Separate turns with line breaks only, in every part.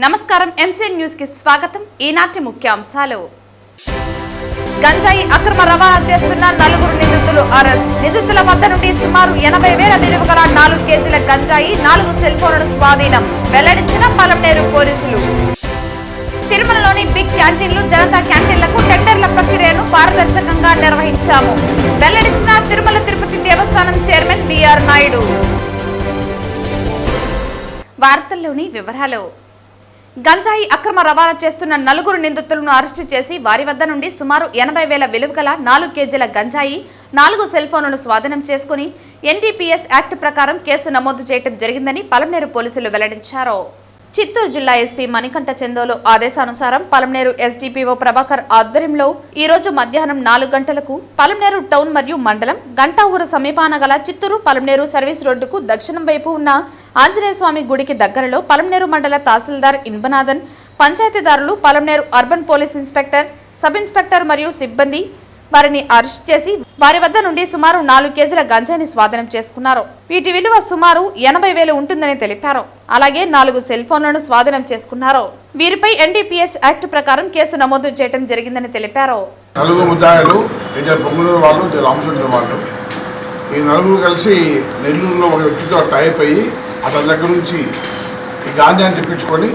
నమస్కారం MCN news కి స్వాగతం. ఈనాటి ముఖ్యాంశాలు. గంజాయి అక్రమ రవాణా చేస్తున్న 4 నిందితులు అరెస్ట్. నిందితుల వద్ద నుండి సుమారు 80,000 విలువ గల 4 కేజీల గంజాయి, 4 సెల్ ఫోన్లను స్వాధీనం. వెల్లడించిన పలమనేరు పోలీసులు. తిరుమలలోని బిగ్ క్యాంటీన్లు, జనతా క్యాంటీన్లకు టెండర్ల ప్రక్రియను పారదర్శకంగా నిర్వహించాము. వెల్లడించిన తిరుమల తిరుపతి దేవస్థానం చైర్మన్ బిఆర్ నాయుడు. వార్తల్లోని వివరాలు. గంజాయి అక్రమ రవాణా చేస్తున్న 4 నిందితులను అరెస్టు చేసి వారి వద్ద నుండి సుమారు 80,000 విలువ గల 4 కేజీల గంజాయి, 4 సెల్ ఫోన్లను స్వాధీనం చేసుకుని ఎన్డీపీఎస్ యాక్ట్ ప్రకారం కేసు నమోదు చేయడం జరిగిందని పలమనేరు పోలీసులు వెల్లడించారు. చిత్తూరు జిల్లా ఎస్పీ మణికంఠ చందోలు ఆదేశానుసారం పలమనేరు ఎస్డిపిఓ ప్రభాకర్ ఆధ్వర్యంలో ఈ రోజు మధ్యాహ్నం 4 గంటలకు పలమనేరు టౌన్ మరియు మండలం గంటా ఊరు సమీపాన గల చిత్తూరు పలమనేరు సర్వీస్ రోడ్డుకు దక్షిణం వైపు ఉన్న ఆంజనేయ స్వామి గుడికి దగ్గరలో పలమనేరు మండల తహసీల్దార్ ఇన్బనాథన్, పంచాయతీదారులు, Palamaneru urban police inspector, sub inspector మరియు సిబ్బంది వారిని అరెస్ట్ చేసి వారి వద్ద నుండి సుమారు 4 కేజీల గంజాయిని స్వాధీనం చేసుకున్నారు. వీటి విలువ సుమారు 80,000 ఉంటుందని తెలిపారు. అలాగే 4 సెల్ ఫోన్లను స్వాధీనం చేసుకున్నారు. వీరిపై ఎన్డీపీఎస్ యాక్ట్ ప్రకారం కేసు నమోదు చేయడం జరిగిందని తెలిపారు.
4 ముద్దాయిలు, పొంగునూరు వాళ్ళు, రామచంద్ర వాళ్ళు, ఈ 4 కలిసి నెల్లూరులో ఒక వ్యక్తితో టైప్ అయ్యి అతని దగ్గర నుంచి ఈ గాంజాని తెప్పించుకొని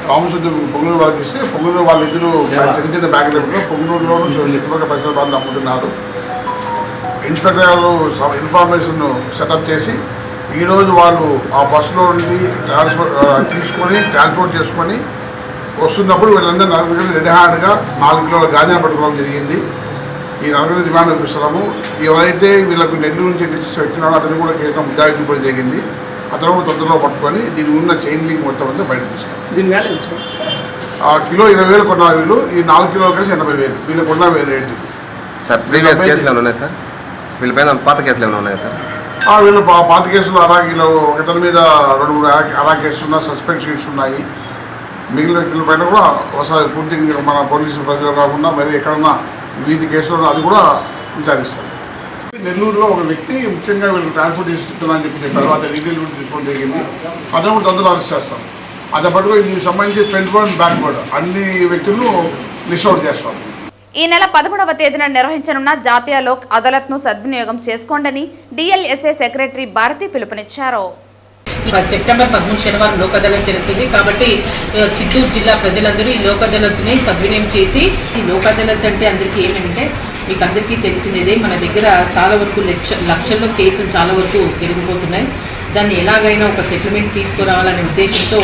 రామచంద్ర పొంగునూరు వాళ్ళకి ఇస్తే పొంగునూరు వాళ్ళ ఇద్దరు చిన్న చిన్న బ్యాగ్ దగ్గర పొంగునూరులోనూ చుట్టుపక్కల పరిసర ప్రాంతం అమ్ముతున్నారు. ఇన్స్పెక్టర్ గారు ఇన్ఫర్మేషన్ సెటప్ చేసి ఈరోజు వాళ్ళు ఆ బస్సులో నుండి ట్రాన్స్పోర్ట్ చేసుకొని వస్తున్నప్పుడు వీళ్ళందరూ 4 రెడీ హ్యాండ్గా 4 కిలోల గాంజాని పట్టుకోవడం జరిగింది. ఈ 4 డిమాండ్ చూపిస్తున్నాము. ఎవరైతే వీళ్ళకు నెల్లూరు నుంచి వచ్చినాడో అతను కూడా కేసులో ముద్దాయి చూపడం జరిగింది. అతను కూడా తొందరలో పట్టుకొని దీని ఉన్న చైన్ లింక్ మొత్తం అంతా బయట తీసుకున్నాం. కిలో 20,000 కొన్నారు వీళ్ళు. ఈ 4 కిలోలు కలిసి 80,000 వీళ్ళు కొన్న రేటు.
సార్ ప్రీవియస్ కేసులు ఏమైనా ఉన్నాయి సార్? వీళ్ళపైన పాత కేసులు ఏమైనా ఉన్నాయా సార్?
వీళ్ళు పాత కేసులు అరాకీలో ఒకతని మీద 2-3 అరా కేసులు ఉన్నాయి, సస్పెండ్ షీట్స్ ఉన్నాయి. మిగిలిన వ్యక్తుల పైన కూడా ఒకసారి పూర్తిగా మన పోలీసు ప్రజలు కాకుండా మరి ఎక్కడన్నా వీధి కేసులు అది కూడా విచారిస్తారు. నెల్లూరులో ఒక వ్యక్తి ముఖ్యంగా వీళ్ళు ట్రాన్స్పోర్ట్ చేస్తున్నారని చెప్పి తర్వాత డీటెయిల్ కూడా తీసుకోవడం జరిగింది. అతను కూడా తొందరగా అరెస్ట్ చేస్తాం. అదే పట్టుకు దీనికి సంబంధించి ఫ్రంట్ వర్డ్ బ్యాక్ వర్డ్ అన్ని వ్యక్తులను లిస్ట్ అవుట్ చేస్తాం.
ఈ నెల 11వ తేదీన నిర్వహించనున్న జాతీయ లోక్ అదాలత్ను సద్వినియోగం చేసుకోండి డిఎల్ఎస్ఏ సెక్రటరీ భారతి పిలుపునిచ్చారు.
సెప్టెంబర్ 13 శనివారం లోక్ అదాలత్ జరుగుతుంది కాబట్టి చిత్తూరు జిల్లా ప్రజలందరూ ఈ లోక్ అదాలత్ని సద్వినియోగం చేసి, ఈ లోక్ అదాలత్ అంటే అందరికీ ఏమంటే మీకు అందరికీ తెలిసినదే, మన దగ్గర చాలా వరకు లక్షల్లో కేసులు చాలా వరకు పెరిగిపోతున్నాయి. దాన్ని ఎలాగైనా ఒక సెటిల్మెంట్ తీసుకురావాలనే ఉద్దేశంతో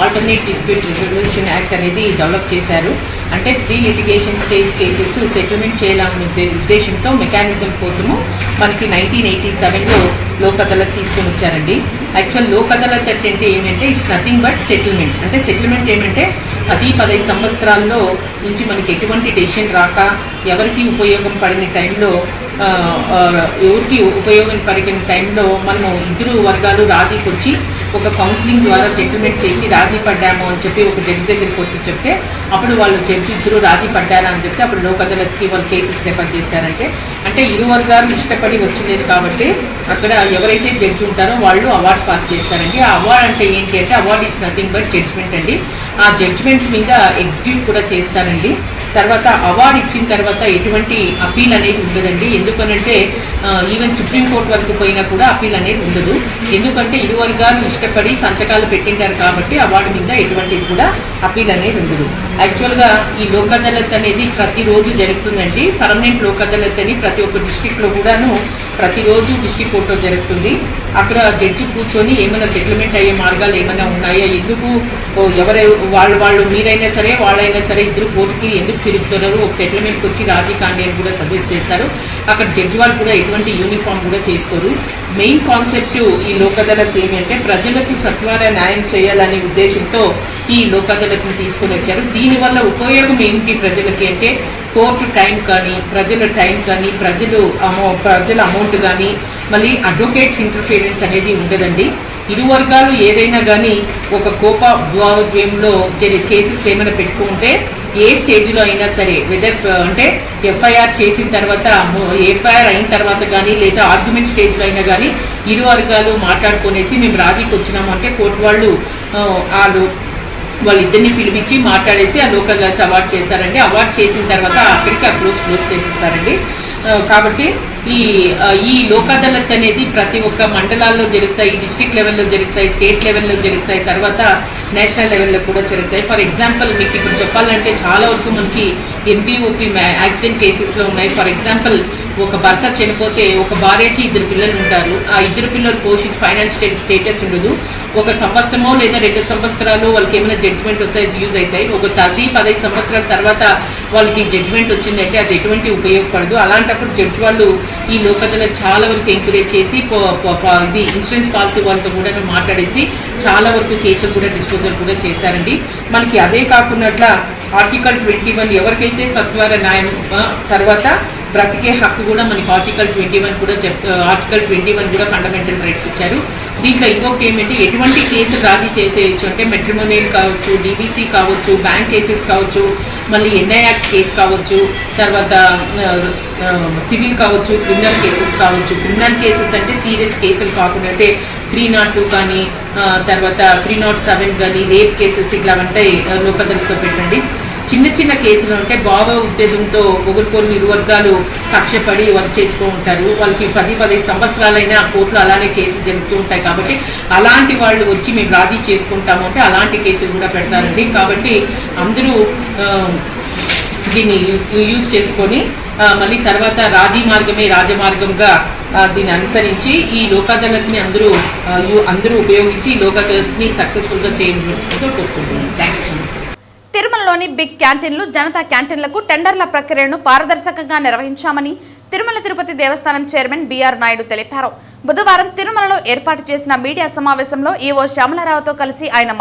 ఆల్టర్నేట్ డిస్ప్యూట్ రిజల్యూషన్ యాక్ట్ అనేది డెవలప్ చేశారు. అంటే pre litigation stage cases settlement చేయాలనే ఉద్దేశంతో మెకానిజం కోసము మనకి 1987లో లోక్ అదాలత్ తీసుకొని వచ్చారండి. యాక్చువల్ లోక్ అదాలత్ అంటే ఏమంటే ఇట్స్ నథింగ్ బట్ సెటిల్మెంట్. అంటే సెటిల్మెంట్ ఏమంటే 10-15 సంవత్సరాల్లో నుంచి మనకి ఎటువంటి డెసిషన్ రాక ఎవరికి ఉపయోగం పడిన టైంలో మనము ఇద్దరు వర్గాలు రాజీకి వచ్చి ఒక కౌన్సిలింగ్ ద్వారా సెటిల్మెంట్ చేసి రాజీ పడ్డాము అని చెప్పి ఒక జడ్జి దగ్గరికి వచ్చి చెప్తే అప్పుడు వాళ్ళు జడ్జి ఇద్దరు రాజీ పడ్డారా అని చెప్తే అప్పుడు లోక్ అదాలత్కి వాళ్ళు కేసెస్ రెఫర్ చేశారంటే అంటే ఇరు వర్గాలు ఇష్టపడి వచ్చింది కాబట్టి అక్కడ ఎవరైతే జడ్జి ఉంటారో వాళ్ళు అవార్డు పాస్ చేస్తారండి. ఆ అవార్డు అంటే ఏంటి అంటే award is nothing but judgement అండి. ఆ జడ్జ్మెంట్ మీద ఎగ్జిక్యూట్ కూడా చేస్తారండి. తర్వాత అవార్డు ఇచ్చిన తర్వాత ఎటువంటి అపీల్ అనేది ఉండదండి. ఎందుకనంటే ఈవెన్ సుప్రీంకోర్టు వరకు పోయినా కూడా అపీల్ అనేది ఉండదు. ఎందుకంటే ఇరు వర్గాలు ఇష్టపడి సంతకాలు పెట్టింటారు కాబట్టి అవార్డు మీద ఎటువంటిది కూడా అపీల్ అనేది ఉండదు. యాక్చువల్గా ఈ లోక్ అదాలత్ అనేది ప్రతిరోజు జరుగుతుందండి. పర్మనెంట్ లోక్ అదాలత్ అని ప్రతి ఒక్క డిస్ట్రిక్ట్లో కూడాను ప్రతిరోజు డిస్ట్రిక్ట్ కోర్టులో జరుగుతుంది. అక్కడ జడ్జి కూర్చొని ఏమైనా సెటిల్మెంట్ అయ్యే మార్గాలు ఏమైనా ఉన్నాయా, ఎందుకు వాళ్ళు మీరైనా సరే వాళ్ళైనా సరే ఇద్దరు కోర్టుకి ఎందుకు తిరుగుతున్నారు, ఒక సెటిల్మెంట్కి వచ్చి రాజీ కాండి అని కూడా సజెస్ట్ చేస్తారు. అక్కడ జడ్జి వాళ్ళు కూడా ఎటువంటి యూనిఫామ్ కూడా చేసుకోరు. మెయిన్ కాన్సెప్ట్ ఈ లోక్ అదాలత్ ఏమంటే ప్రజలకు సత్వర న్యాయం చేయాలనే ఉద్దేశంతో ఈ లోక్ అదాలత్ని తీసుకొని వచ్చారు. దీనివల్ల ఉపయోగం ఏంటి ప్రజలకి అంటే కోర్టు టైం కానీ ప్రజల టైం కానీ ప్రజల అమౌంట్ కానీ మళ్ళీ అడ్వకేట్స్ ఇంటర్ఫియరెన్స్ అనేది ఉండదండి. ఇరు వర్గాలు ఏదైనా కానీ ఒక కోపద్వాద్యంలో కేసెస్ ఏమైనా పెట్టుకుంటే ఏ స్టేజ్లో అయినా సరే వెదర్ అంటే ఎఫ్ఐఆర్ చేసిన తర్వాత ఎఫ్ఐఆర్ అయిన తర్వాత కానీ లేదా ఆర్గ్యుమెంట్ స్టేజ్లో అయినా కానీ ఇరు వర్గాలు మాట్లాడుకునేసి మేము రాజీకి వచ్చినాము అంటే కోర్టు వాళ్ళు వాళ్ళిద్దరిని పిలిపించి మాట్లాడేసి ఆ లోక్ అదాలత్ అవార్డు చేశారండి. అవార్డు చేసిన తర్వాత అక్కడికి ఆ క్లోజ్ చేసేస్తారండి. కాబట్టి ఈ లోక్ అదాలత్ అనేది ప్రతి ఒక్క మండలాల్లో జరుగుతాయి, డిస్ట్రిక్ట్ లెవెల్లో జరుగుతాయి, స్టేట్ లెవెల్లో జరుగుతాయి, తర్వాత నేషనల్ లెవెల్లో కూడా జరుగుతాయి. ఫర్ ఎగ్జాంపుల్ మీకు ఇప్పుడు చెప్పాలంటే చాలా వరకు మనకి ఎంపీఓపీ యాక్సిడెంట్ కేసెస్లో ఉన్నాయి. ఫర్ ఎగ్జాంపుల్ ఒక భర్త చనిపోతే ఒక భార్యకి 2 పిల్లలు ఉంటారు. ఆ 2 పిల్లలు పోషించి ఫైనాన్షియల్ స్టేటస్ ఉండదు. 1 సంవత్సరమో లేదా 2 సంవత్సరాలు వాళ్ళకి ఏమైనా జడ్జిమెంట్ వస్తే యూజ్ అవుతాయి. ఒక 10-15 సంవత్సరాల తర్వాత వాళ్ళకి జడ్జిమెంట్ వచ్చిందంటే అది ఎటువంటి ఉపయోగపడదు. అలాంటప్పుడు జడ్జి వాళ్ళు ఈ లోక్ అదాలత్ చాలా వరకు ఎంకరేజ్ చేసి ఇది ఇన్సూరెన్స్ పాలసీ వాళ్ళతో కూడా మాట్లాడేసి చాలా వరకు కేసులు కూడా డిస్పోజల్ కూడా చేశారండి. మనకి అదే కాకుండా ఆర్టికల్ 21 ఎవరికైతే సత్వర న్యాయం తర్వాత బ్రతికే హక్కు కూడా మనకి ఆర్టికల్ 21 కూడా ఫండమెంటల్ రైట్స్ ఇచ్చారు. దీంట్లో ఇంకొకటి ఏమంటే ఎటువంటి కేసులు రాజీ చేసేయచ్చు అంటే మెట్రిమోనియల్ కావచ్చు, డీబీసీ కావచ్చు, బ్యాంక్ కేసెస్ కావచ్చు, మళ్ళీ ఎన్ఐ యాక్ట్ కేసు కావచ్చు, తర్వాత సివిల్ కావచ్చు, క్రిమినల్ కేసెస్ కావచ్చు. క్రిమినల్ కేసెస్ అంటే సీరియస్ కేసులు కాకుండా అంటే 302 కానీ తర్వాత 307 కానీ రేప్ కేసెస్ ఇట్లా ఉంటాయి లోక్ అదాలత్లో పెట్టండి. చిన్న కేసులు అంటే భావ ఉద్దేశంతో ఒకరికొరు ఇరు వర్గాలు కక్షపడి వర్క్ చేస్తూ ఉంటారు. వాళ్ళకి 10-15 సంవత్సరాలైనా కోర్టులో అలానే కేసులు జరుగుతూ ఉంటాయి. కాబట్టి అలాంటి వాళ్ళు వచ్చి మేము రాజీ చేసుకుంటాము అంటే అలాంటి కేసులు కూడా పెడతారండి. కాబట్టి అందరూ దీన్ని యూజ్ చేసుకొని మళ్ళీ తర్వాత రాజీ మార్గమే రాజమార్గంగా దీన్ని అనుసరించి ఈ లోక్ అదాలత్ని అందరూ ఉపయోగించి ఈ లోక్ అదాలత్ని సక్సెస్ఫుల్గా చేయవలసిందిగా కోరుకుంటున్నాను. Thank you.
తిరుమలలోని బిగ్ క్యాంటీన్లు, జనతా క్యాంటీన్లకు టెండర్ల ప్రక్రియను పారదర్శకంగా నిర్వహించామని తిరుమల తిరుపతి దేవస్థానం చైర్మన్ బిఆర్ నాయుడు తెలిపారు. బుధవారం తిరుమలలో ఏర్పాటు చేసిన మీడియా సమావేశంలో ఈవో శ్యామలరావుతో కలిసి ఆయన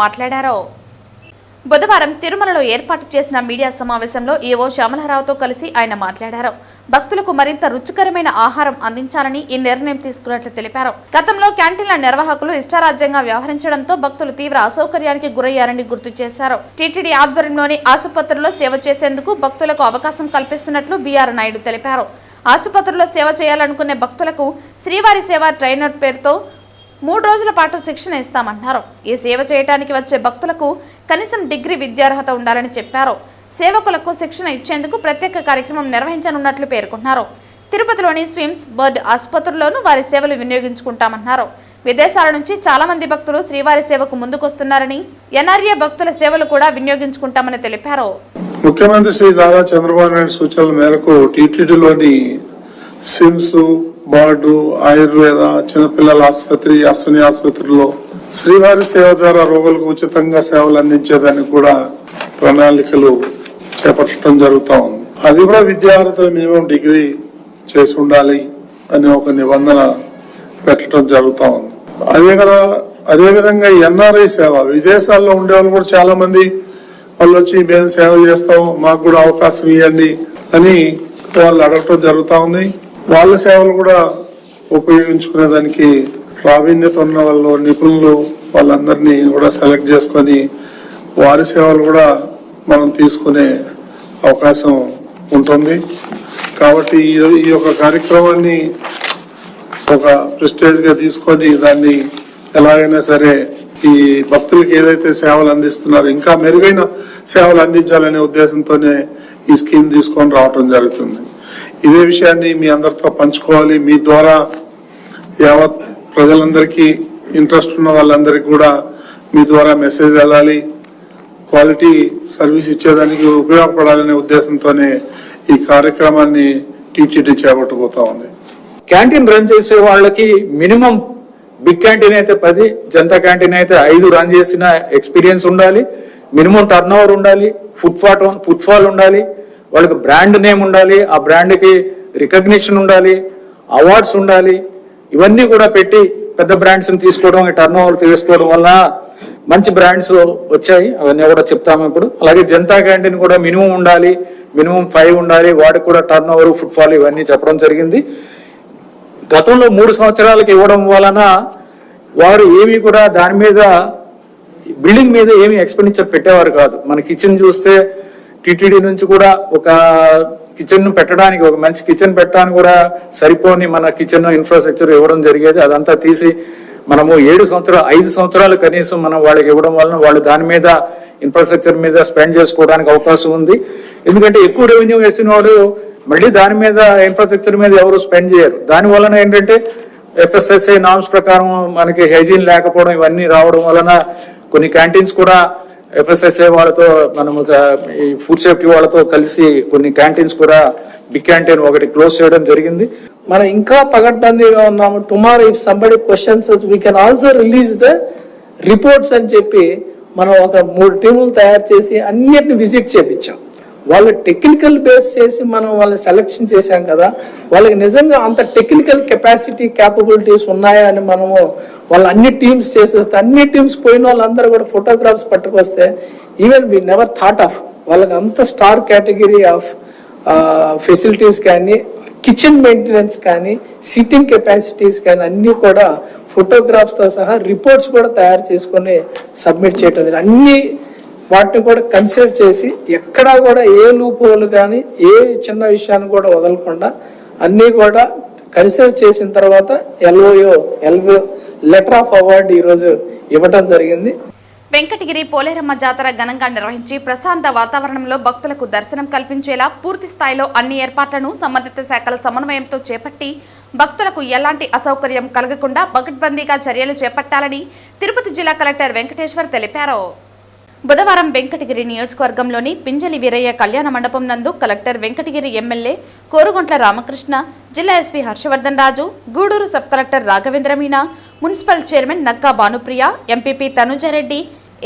మాట్లాడారు. భక్తులకు మరింత రుచికరమైన ఆహారం అందించాలని ఈ నిర్ణయం తీసుకున్నట్లు తెలిపారు. గతంలో క్యాంటీన్ల నిర్వాహకులు ఇష్టారాజ్యంగా వ్యవహరించడంతో భక్తులు తీవ్ర అసౌకర్యానికి గురయ్యారని గుర్తు చేశారు. టీటీడీ ఆధ్వర్యంలోని ఆసుపత్రుల్లో సేవ చేసేందుకు భక్తులకు అవకాశం కల్పిస్తున్నట్లు బిఆర్ నాయుడు తెలిపారు. ఆసుపత్రుల్లో సేవ చేయాలనుకునే భక్తులకు శ్రీవారి సేవ ట్రైనర్ పేరుతో 3 రోజుల పాటు శిక్షణ ఇస్తామన్నారు. ఈ సేవ చేయడానికి వచ్చే భక్తులకు కనీసం డిగ్రీ విద్యార్హత ఉండాలని చెప్పారు. సేవకులకు శిక్షణ ఇచ్చేందుకు ప్రత్యేక కార్యక్రమం నిర్వహించనున్నట్లు పేర్కొన్నారు. తిరుపతిలోని స్విమ్స్ బర్డ్ ఆసుపత్రుల్లోనూ వారి సేవలు వినియోగించుకుంటామన్నారు. విదేశాల నుంచి చాలా మంది భక్తులు శ్రీవారి సేవకు ముందుకొస్తున్నారని, ఎన్ఆర్ఏ భక్తుల సేవలు కూడా వినియోగించుకుంటామని తెలిపారు.
ముఖ్యమంత్రి శ్రీ నారా చంద్రబాబు నాయుడు సూచనల మేరకు టీటీడీలోని స్విమ్స్, బర్డు, ఆయుర్వేద, చిన్నపిల్లల ఆసుపత్రి, అశ్విని ఆసుపత్రిలో శ్రీవారి సేవ ద్వారా రోగులకు ఉచితంగా సేవలు అందించేదానికి కూడా ప్రణాళికలు చేపట్టడం జరుగుతూ ఉంది. అది కూడా విద్యార్థులు మినిమం డిగ్రీ చేసి ఉండాలి అనే ఒక నిబంధన పెట్టడం జరుగుతూ ఉంది. అదే విధంగా ఎన్ఆర్ఐ సేవ, విదేశాల్లో ఉండే వాళ్ళు కూడా చాలా మంది వాళ్ళు వచ్చి మేము సేవ చేస్తాం, మాకు కూడా అవకాశం ఇవ్వండి అని వాళ్ళు అడగటం జరుగుతూ ఉంది. వాళ్ళ సేవలు కూడా ఉపయోగించుకునేదానికి ప్రావీణ్యత ఉన్న వాళ్ళు, నిపుణులు వాళ్ళందరినీ కూడా సెలెక్ట్ చేసుకొని వారి సేవలు కూడా మనం తీసుకునే అవకాశం ఉంటుంది. కాబట్టి ఈ యొక్క కార్యక్రమాన్ని ఒక ప్రెస్టేజ్ గా తీసుకొని దాన్ని ఎలాగైనా సరే ఈ భక్తులకు ఏదైతే సేవలు అందిస్తున్నారో ఇంకా మెరుగైన సేవలు అందించాలనే ఉద్దేశంతోనే ఈ స్కీమ్ తీసుకొని రావటం జరుగుతుంది. ఇదే విషయాన్ని మీ అందరితో పంచుకోవాలి. మీ ద్వారా యావత్ ప్రజలందరికీ, ఇంట్రెస్ట్ ఉన్న వాళ్ళందరికీ కూడా మీ ద్వారా మెసేజ్ వెళ్ళాలి. క్వాలిటీ సర్వీస్ ఇచ్చేదానికి ఉపయోగపడాలనే ఉద్దేశంతోనే ఈ కార్యక్రమాన్ని టీటీడీ చేపట్టబోతా ఉంది.
క్యాంటీన్ రన్ చేసే వాళ్ళకి మినిమం బిగ్ క్యాంటీన్ అయితే 10, జనతా క్యాంటీన్ అయితే 5 రన్ చేసిన ఎక్స్పీరియన్స్ ఉండాలి. మినిమం టర్న్ ఓవర్ ఉండాలి, ఫుట్ఫాల్ ఉండాలి, వాళ్ళకి బ్రాండ్ నేమ్ ఉండాలి, ఆ బ్రాండ్ కి రికగ్నిషన్ ఉండాలి, అవార్డ్స్ ఉండాలి. ఇవన్నీ కూడా పెట్టి పెద్ద బ్రాండ్స్ తీసుకోవడం, టర్న్ ఓవర్ తీసుకోవడం వల్ల మంచి బ్రాండ్స్ వచ్చాయి. అవన్నీ కూడా చెప్తాము ఇప్పుడు. అలాగే జనతా క్యాంటీన్ కూడా మినిమం ఉండాలి, మినిమం 5 ఉండాలి, వాడికి కూడా టర్న్ ఓవర్, ఫుట్ఫాల్ ఇవన్నీ చెప్పడం జరిగింది. గతంలో 3 సంవత్సరాలకు ఇవ్వడం వలన వారు ఏమీ కూడా దాని మీద బిల్డింగ్ మీద ఏమీ ఎక్స్పెండిచర్ పెట్టేవారు కాదు. మన కిచెన్ చూస్తే టీటీడీ నుంచి కూడా ఒక కిచెన్ పెట్టడానికి, ఒక మంచి కిచెన్ పెట్టడానికి కూడా సరిపోని మన కిచెన్ ఇన్ఫ్రాస్ట్రక్చర్ ఇవ్వడం జరిగేది. అదంతా తీసి మనము 5 సంవత్సరాలు కనీసం మనం వాళ్ళకి ఇవ్వడం వలన వాళ్ళు దాని మీద ఇన్ఫ్రాస్ట్రక్చర్ మీద స్పెండ్ చేసుకోవడానికి అవకాశం ఉంది. ఎందుకంటే ఎక్కువ రెవెన్యూ వేసిన వాడు మళ్ళీ దాని మీద ఇన్ఫ్రాస్ట్రక్చర్ మీద ఎవరు స్పెండ్ చేయరు. దాని వలన ఏంటంటే FSSAI నామ్స్ ప్రకారం మనకి హైజీన్ లేకపోవడం ఇవన్నీ రావడం వలన కొన్ని క్యాంటీన్స్ కూడా FSSAI వాళ్ళతో మనము ఈ ఫుడ్ సేఫ్టీ వాళ్ళతో కలిసి కొన్ని క్యాంటీన్స్ కూడా బిగ్ క్యాంటీన్ ఒకటి క్లోజ్ చేయడం జరిగింది.
మనం ఇంకా పగడ్బందీగా ఉన్నాము. Tomorrow if somebody questions we can also release the reports అని చెప్పి మనం ఒక 3 టీములు తయారు చేసి అన్నిటిని విజిట్ చేపించాం. వాళ్ళు టెక్నికల్ బేస్ చేసి మనం వాళ్ళని సెలెక్షన్ చేశాం కదా, వాళ్ళకి నిజంగా అంత టెక్నికల్ కెపాసిటీ క్యాపబిలిటీస్ ఉన్నాయా అని మనము వాళ్ళు అన్ని టీమ్స్ చేసేస్తే అన్ని టీమ్స్ పోయిన వాళ్ళందరూ కూడా ఫోటోగ్రాఫ్స్ పట్టుకొస్తే even we never thought of వాళ్ళకి అంత స్టార్ కేటగిరీ ఆఫ్ ఫెసిలిటీస్ కానీ కిచెన్ మెయింటెనెన్స్ కానీ సిట్టింగ్ కెపాసిటీస్ కానీ అన్నీ కూడా ఫోటోగ్రాఫ్స్తో సహా రిపోర్ట్స్ కూడా తయారు చేసుకొని సబ్మిట్ చేయటం అన్ని వాటిని కూడా కన్సిడర్ చేసి ఎక్కడా కూడా ఏ లూప్ హోల్ కానీ ఏ చిన్న విషయాన్ని కూడా వదలకుండా అన్నీ కూడా కన్సిడర్ చేసిన తర్వాత LO లెటర్ ఆఫ్ అవార్డు ఈరోజు ఇవ్వడం జరిగింది.
వెంకటగిరి పోలేరమ్మ జాతర ఘనంగా నిర్వహించి ప్రశాంత వాతావరణంలో భక్తులకు దర్శనం కల్పించేలా పూర్తి స్థాయిలో అన్ని ఏర్పాట్లను సంబంధిత శాఖల సమన్వయంతో చేపట్టి భక్తులకు ఎలాంటి అసౌకర్యం కలగకుండా పకడ్బందీగా చర్యలు చేపట్టాలని తిరుపతి జిల్లా కలెక్టర్ వెంకటేశ్వర్ తెలిపారు. బుధవారం వెంకటగిరి నియోజకవర్గంలోని పింజలి వీరయ్య కళ్యాణ మండపం నందు కలెక్టర్ వెంకటగిరి ఎమ్మెల్యే కోరుగుంట్ల రామకృష్ణ, జిల్లా SP Harshavardhan Raju, Gudur sub collector Raghavendra Meena, municipal chairman Nakka Bhanupriya, MPP Tanuja Reddy,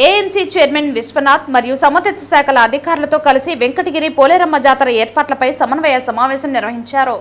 AMC chairman Vishwanath మరియు సంబంధిత శాఖల అధికారులతో కలిసి వెంకటగిరి పోలేరమ్మ జాతర ఏర్పాట్లపై సమన్వయ సమావేశం నిర్వహించారు.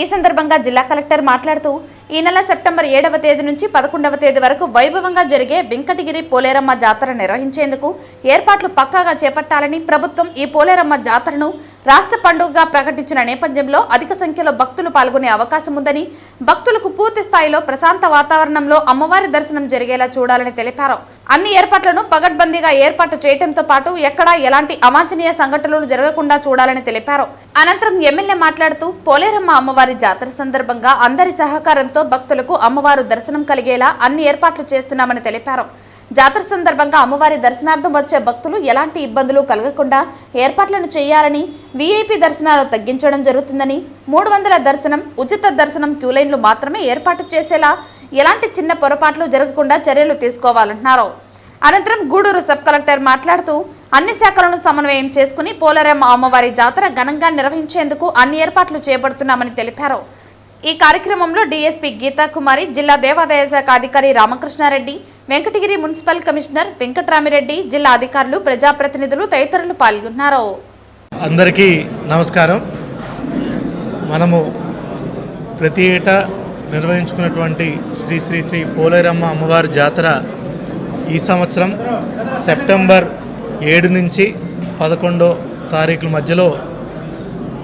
ఈ సందర్భంగా జిల్లా కలెక్టర్ మాట్లాడుతూ ఈ నెల సెప్టెంబర్ 7వ తేదీ నుంచి 11వ తేదీ వరకు వైభవంగా జరిగే వెంకటగిరి పోలేరమ్మ జాతర నిర్వహించేందుకు ఏర్పాట్లు పక్కాగా చేపట్టాలని, ప్రభుత్వం ఈ పోలేరమ్మ జాతరను రాష్ట్ర పండుగగా ప్రకటించిన నేపథ్యంలో అధిక సంఖ్యలో భక్తులు పాల్గొనే అవకాశం ఉందని, భక్తులకు పూర్తి స్థాయిలో ప్రశాంత వాతావరణంలో అమ్మవారి దర్శనం జరిగేలా చూడాలని తెలిపారు. అన్ని ఏర్పాట్లను పగడ్బందీగా ఏర్పాటు చేయడంతో పాటు ఎక్కడా ఎలాంటి అవాంఛనీయ సంఘటనలు జరగకుండా చూడాలని తెలిపారు. అనంతరం ఎమ్మెల్యే మాట్లాడుతూ పోలేరమ్మ అమ్మవారి జాతర సందర్భంగా అందరి సహకారంతో భక్తులకు అమ్మవారు దర్శనం కలిగేలా అన్ని ఏర్పాట్లు చేస్తున్నామని తెలిపారు. జాతర సందర్భంగా అమ్మవారి దర్శనార్థం వచ్చే భక్తులు ఎలాంటి ఇబ్బందులు కలగకుండా ఏర్పాట్లను చేయాలని, వీఐపీ దర్శనాలు తగ్గించడం జరుగుతుందని, 300 దర్శనం, ఉచిత దర్శనం క్యూలైన్లు మాత్రమే ఏర్పాటు చేసేలా ఎలాంటి చిన్న పొరపాట్లు జరగకుండా చర్యలు తీసుకోవాలన్నారు. అనంతరం గూడూరు సబ్ కలెక్టర్ మాట్లాడుతూ అన్ని శాఖలను సమన్వయం చేసుకుని పోలేరమ్మ అమ్మవారి జాతర ఘనంగా నిర్వహించేందుకు అన్ని ఏర్పాట్లు చేపడుతున్నామని తెలిపారు. ఈ కార్యక్రమంలో డీఎస్పీ గీతా కుమారి, జిల్లా దేవాదాయ శాఖ అధికారి రామకృష్ణారెడ్డి, వెంకటగిరి మున్సిపల్ కమిషనర్ వెంకట్రామిరెడ్డి, జిల్లా అధికారులు, ప్రజాప్రతినిధులు తదితరులు పాల్గొన్నారు.
అందరికీ నమస్కారం. మనము ప్రతి ఏటా నిర్వహించుకున్నటువంటి శ్రీ శ్రీ శ్రీ పోలేరమ్మ అమ్మవారి జాతర ఈ సంవత్సరం సెప్టెంబర్ 7 నుంచి 11వ తారీఖుల మధ్యలో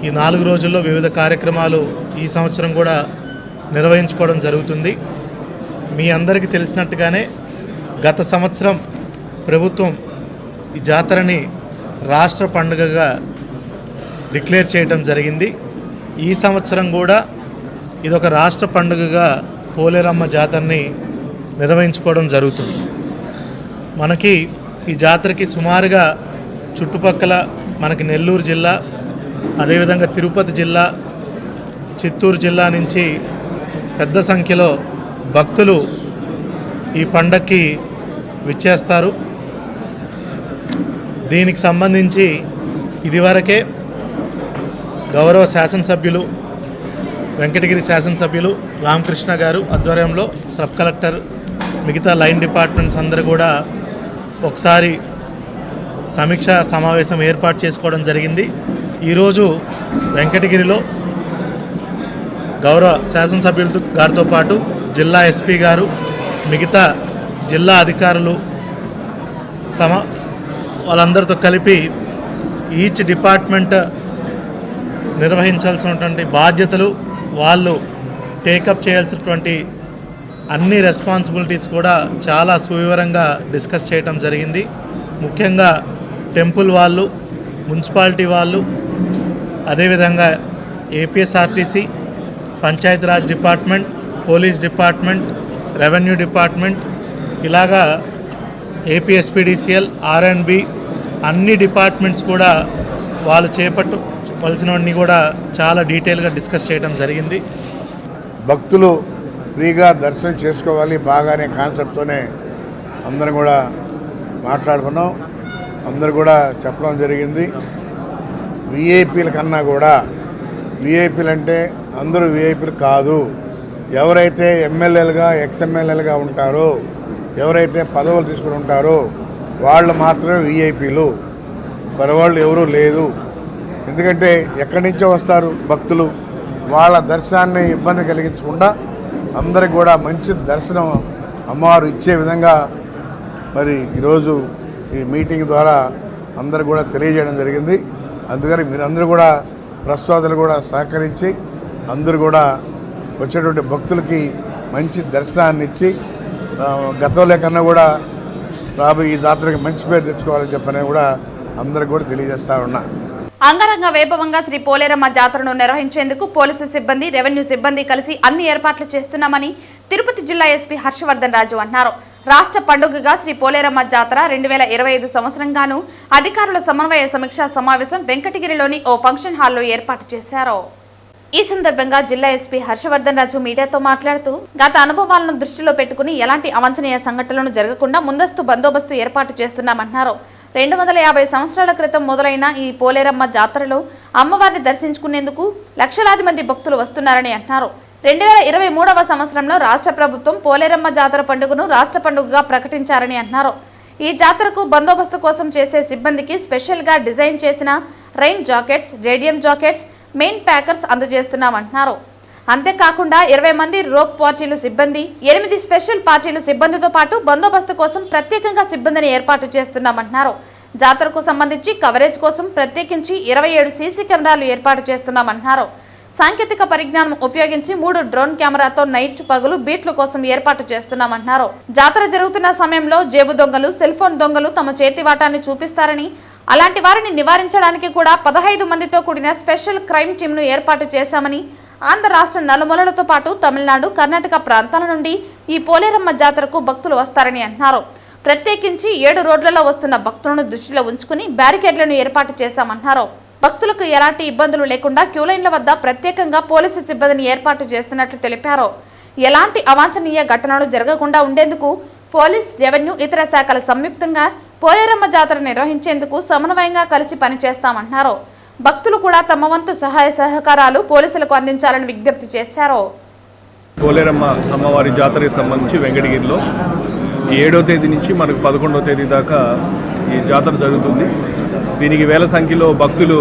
ఈ 4 రోజుల్లో వివిధ కార్యక్రమాలు ఈ సంవత్సరం కూడా నిర్వహించుకోవడం జరుగుతుంది. మీ అందరికీ తెలిసినట్టుగానే గత సంవత్సరం ప్రభుత్వం ఈ జాతరని రాష్ట్ర పండుగగా డిక్లేర్ చేయడం జరిగింది. ఈ సంవత్సరం కూడా ఇదొక రాష్ట్ర పండుగగా పోలేరమ్మ జాతరని నిర్వహించుకోవడం జరుగుతుంది. మనకి ఈ జాతరకి సుమారుగా చుట్టుపక్కల మనకి నెల్లూరు జిల్లా, అదేవిధంగా తిరుపతి జిల్లా, చిత్తూరు జిల్లా నుంచి పెద్ద సంఖ్యలో భక్తులు ఈ పండక్కి విచ్చేస్తారు. దీనికి సంబంధించి ఇదివరకే గౌరవ శాసనసభ్యులు, వెంకటగిరి శాసనసభ్యులు రామకృష్ణ గారు ఆధ్వర్యంలో సబ్ కలెక్టర్, మిగతా లైన్ డిపార్ట్మెంట్స్ అందరూ కూడా ఒకసారి సమీక్షా సమావేశం ఏర్పాటు చేసుకోవడం జరిగింది. ఈరోజు వెంకటగిరిలో గౌరవ శాసనసభ్యుల గారితో పాటు జిల్లా ఎస్పీ గారు, మిగతా జిల్లా అధికారులు వాళ్ళందరితో కలిపి ఈచ్ డిపార్ట్మెంట్ నిర్వహించాల్సినటువంటి బాధ్యతలు, వాళ్ళు టేకప్ చేయాల్సినటువంటి అన్ని రెస్పాన్సిబిలిటీస్ కూడా చాలా సువివరంగా డిస్కస్ చేయడం జరిగింది. ముఖ్యంగా టెంపుల్ వాళ్ళు, మున్సిపాలిటీ వాళ్ళు, అదేవిధంగా APSRTC, Panchayati Raj department, police department, revenue department, ఇలాగా ఏపీఎస్పీడీసీఎల్, ఆర్ఎండ్బి అన్ని డిపార్ట్మెంట్స్ కూడా వాళ్ళు చేపట్టవలసినవన్నీ కూడా చాలా డీటెయిల్గా డిస్కస్ చేయడం జరిగింది.
భక్తులు ఫ్రీగా దర్శనం చేసుకోవాలి బాగానే కాన్సెప్ట్తోనే అందరం కూడా మాట్లాడుకున్నాం. అందరు కూడా చెప్పడం జరిగింది. విఐపీల కన్నా కూడా, విఐపీలు అంటే అందరూ విఐపీలు కాదు, ఎవరైతే ఎమ్మెల్యేలుగా ఎక్స్ఎమ్మెల్యేలుగా ఉంటారో, ఎవరైతే పదవులు తీసుకుని ఉంటారో వాళ్ళు మాత్రమే విఐపీలు, మరవాళ్ళు ఎవరూ లేదు. ఎందుకంటే ఎక్కడి నుంచో వస్తారు భక్తులు, వాళ్ళ దర్శనాన్ని ఇబ్బంది కలిగించకుండా అందరికి కూడా మంచి దర్శనం అమ్మవారు ఇచ్చే విధంగా మరి ఈరోజు ఈ మీటింగ్ ద్వారా అందరూ కూడా తెలియజేయడం జరిగింది. అందుకని మీరందరూ కూడా ప్రస్తుతాలు కూడా సహకరించి అందరూ కూడా వచ్చేటువంటి భక్తులకి మంచి దర్శనాన్ని ఇచ్చి గతంలో కన్నా కూడా రాబోయే ఈ జాతరకి మంచి పేరు తెచ్చుకోవాలని చెప్పని కూడా అందరికి కూడా తెలియజేస్తా ఉన్నా.
అంగరంగ వైభవంగా శ్రీ పోలేరమ్మ జాతరను నిర్వహించేందుకు పోలీసు సిబ్బంది, రెవెన్యూ సిబ్బంది కలిసి అన్ని ఏర్పాట్లు చేస్తున్నామని తిరుపతి జిల్లా ఎస్పీ హర్షవర్ధన్ రాజు అన్నారు. రాష్ట్ర పండుగగా శ్రీ పోలేరమ్మ జాతర 2025 సంవత్సరంగాను అధికారుల సమన్వయ సమీక్షా సమావేశం వెంకటగిరిలోని ఓ ఫంక్షన్ హాల్లో ఏర్పాటు చేశారు. ఈ సందర్భంగా జిల్లా ఎస్పీ హర్షవర్ధన్ రాజు మీడియాతో మాట్లాడుతూ గత అనుభవాలను దృష్టిలో పెట్టుకుని ఎలాంటి అవాంఛనీయ సంఘటనలు జరగకుండా ముందస్తు బందోబస్తు ఏర్పాటు చేస్తున్నామన్నారు. 250 సంవత్సరాల క్రితం మొదలైన ఈ పోలేరమ్మ జాతరలో అమ్మవారిని దర్శించుకునేందుకు లక్షలాది మంది భక్తులు వస్తున్నారని అన్నారు. 2023వ సంవత్సరంలో రాష్ట్ర ప్రభుత్వం పోలేరమ్మ జాతర పండుగను రాష్ట్ర పండుగగా ప్రకటించారని అన్నారు. ఈ జాతరకు బందోబస్తు కోసం చేసే సిబ్బందికి స్పెషల్గా డిజైన్ చేసిన rain jackets, radium jackets, main packers అందజేస్తున్నామన్నారు. అంతేకాకుండా 20 మంది రోప్ పార్టీలు సిబ్బంది, 8 స్పెషల్ పార్టీలు సిబ్బందితో పాటు బందోబస్తు కోసం ప్రత్యేకంగా సిబ్బందిని ఏర్పాటు చేస్తున్నామన్నారు. జాతరకు సంబంధించి కవరేజ్ కోసం ప్రత్యేకించి 27 సీసీ కెమెరాలు ఏర్పాటు చేస్తున్నామన్నారు. సాంకేతిక పరిజ్ఞానం ఉపయోగించి 3 డ్రోన్ కెమెరాతో నైట్ పగలు బీట్ల కోసం ఏర్పాటు చేస్తున్నామన్నారు. జాతర జరుగుతున్న సమయంలో జేబు దొంగలు, సెల్ ఫోన్ దొంగలు తమ చేతివాటాన్ని చూపిస్తారని, అలాంటి వారిని నివారించడానికి కూడా 15 మందితో కూడిన స్పెషల్ క్రైమ్ టీంను ఏర్పాటు చేశామని, ఆంధ్ర రాష్ట్ర నలుమూలలతో పాటు తమిళనాడు, కర్ణాటక ప్రాంతాల నుండి ఈ పోలేరమ్మ జాతరకు భక్తులు వస్తారని అన్నారు. ప్రత్యేకించి 7 రోడ్లలో వస్తున్న భక్తులను దృష్టిలో ఉంచుకుని బ్యారికేడ్లను ఏర్పాటు చేశామన్నారు. భక్తులకు ఎలాంటి ఇబ్బందులు లేకుండా క్యూలైన్ల వద్ద ప్రత్యేకంగా పోలీసు సిబ్బందిని ఏర్పాటు చేస్తున్నట్లు తెలిపారు. ఎలాంటి అవాంఛనీయ ఘటనలు జరగకుండా ఉండేందుకు పోలీస్, రెవెన్యూ, ఇతర శాఖల సంయుక్తంగా పోలేరమ్మ జాతర నిర్వహించేందుకు సమన్వయంగా కలిసి పనిచేస్తామన్నారు. భక్తులు కూడా తమ వంతు సహాయ సహకారాలు పోలీసులకు అందించాలని విజ్ఞప్తి చేశారు.
పోలేరమ్మ అమ్మవారి జాతరకి సంబంధించి వెంకటగిరిలో 7వ తేదీ నుంచి మనకు 11వ తేదీ దాకా ఈ జాతర జరుగుతుంది. దీనికి వేల సంఖ్యలో భక్తులు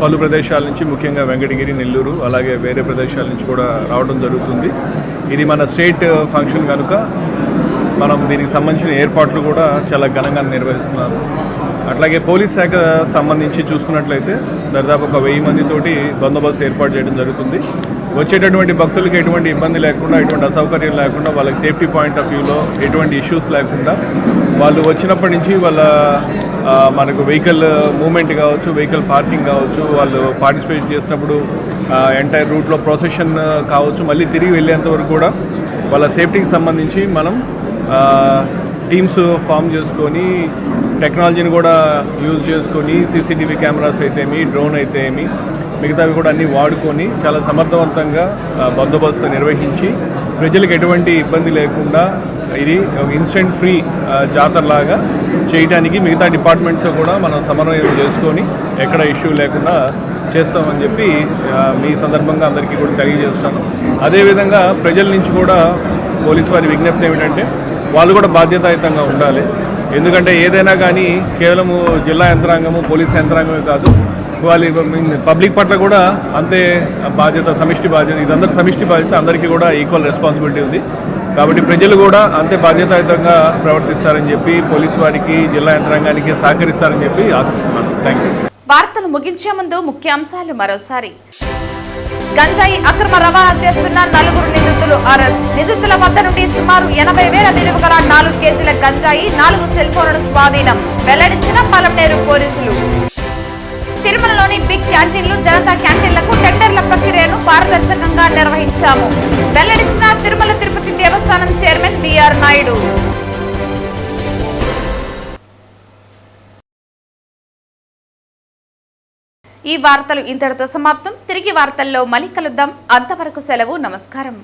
పలు ప్రదేశాల నుంచి, ముఖ్యంగా వెంకటగిరి, నెల్లూరు, అలాగే వేరే ప్రదేశాల నుంచి కూడా రావడం జరుగుతుంది. ఇది మన స్టేట్ ఫంక్షన్ కనుక మనం దీనికి సంబంధించిన ఏర్పాట్లు కూడా చాలా ఘనంగా నిర్వహిస్తున్నారు. అట్లాగే పోలీస్ శాఖ సంబంధించి చూసుకున్నట్లయితే దాదాపు ఒక 1000 మందితోటి బందోబస్తు ఏర్పాటు చేయడం జరుగుతుంది. వచ్చేటటువంటి భక్తులకి ఎటువంటి ఇబ్బంది లేకుండా, ఎటువంటి అసౌకర్యం లేకుండా, వాళ్ళకి సేఫ్టీ పాయింట్ ఆఫ్ వ్యూలో ఎటువంటి ఇష్యూస్ లేకుండా, వాళ్ళు వచ్చినప్పటి నుంచి వాళ్ళ మనకు వెహికల్ మూవ్మెంట్ కావచ్చు, వెహికల్ పార్కింగ్ కావచ్చు, వాళ్ళు పార్టిసిపేట్ చేసినప్పుడు ఎంటైర్ రూట్లో ప్రొసెషన్ కావచ్చు, మళ్ళీ తిరిగి వెళ్ళేంత వరకు కూడా వాళ్ళ సేఫ్టీకి సంబంధించి మనం టీమ్స్ ఫామ్ చేసుకొని, టెక్నాలజీని కూడా యూజ్ చేసుకొని, సీసీటీవీ కెమెరాస్ అయితే ఏమి, డ్రోన్ అయితే ఏమి, మిగతావి కూడా అన్నీ వాడుకొని చాలా సమర్థవంతంగా బందోబస్తు నిర్వహించి ప్రజలకు ఎటువంటి ఇబ్బంది లేకుండా ఇది ఇన్సిడెంట్ ఫ్రీ జాతరలాగా చేయడానికి మిగతా డిపార్ట్మెంట్స్తో కూడా మనం సమన్వయం చేసుకొని ఎక్కడ ఇష్యూ లేకుండా చేస్తామని చెప్పి మీ సందర్భంగా అందరికీ కూడా తెలియజేస్తాను. అదేవిధంగా ప్రజల నుంచి కూడా పోలీసు వారి విజ్ఞప్తి ఏమిటంటే వాళ్ళు కూడా బాధ్యతాయుతంగా ఉండాలి. ఎందుకంటే ఏదైనా కానీ కేవలము జిల్లా యంత్రాంగము, పోలీస్ యంత్రాంగమే కాదు, వాళ్ళ పబ్లిక్ పట్ల కూడా అంతే బాధ్యత, సమిష్టి బాధ్యత, ఇదందరూ సమిష్టి బాధ్యత, అందరికీ కూడా ఈక్వల్ రెస్పాన్సిబిలిటీ ఉంది. కాబట్టి ప్రజలు కూడా అంతే బాధ్యతాయుతంగా ప్రవర్తిస్తారని చెప్పి పోలీసు వారికి, జిల్లా యంత్రాంగానికి సహకరిస్తారని చెప్పి ఆశిస్తున్నాను. Thank you.
వార్తలు ముగించే ముందు ముఖ్యాంశాలు మరోసారి. గంజాయి అక్రమ రవాణా చేస్తున్న 4 నిందితులు అరెస్ట్. నిందితుల వద్ద నుండి సుమారు 80,000 విలువ గల 4 కేజీల గంజాయి, 4 సెల్ ఫోన్లను స్వాధీనం. వెల్లడించిన పలమనేరు పోలీసులు. తిరుమలలోని బిగ్ క్యాంటీన్లు జనతా క్యాంటీన్లకు టెండర్ల ప్రక్రియను పారదర్శకంగా నిర్వహించాము వెల్లడించిన తిరుమల తిరుపతి దేవస్థానం చైర్మన్ బిఆర్ నాయుడు. ఈ వార్తలు ఇంతటితో సమాప్తం. తిరిగి వార్తల్లో మళ్ళీ కలుద్దాం. అంతవరకు సెలవు. నమస్కారం.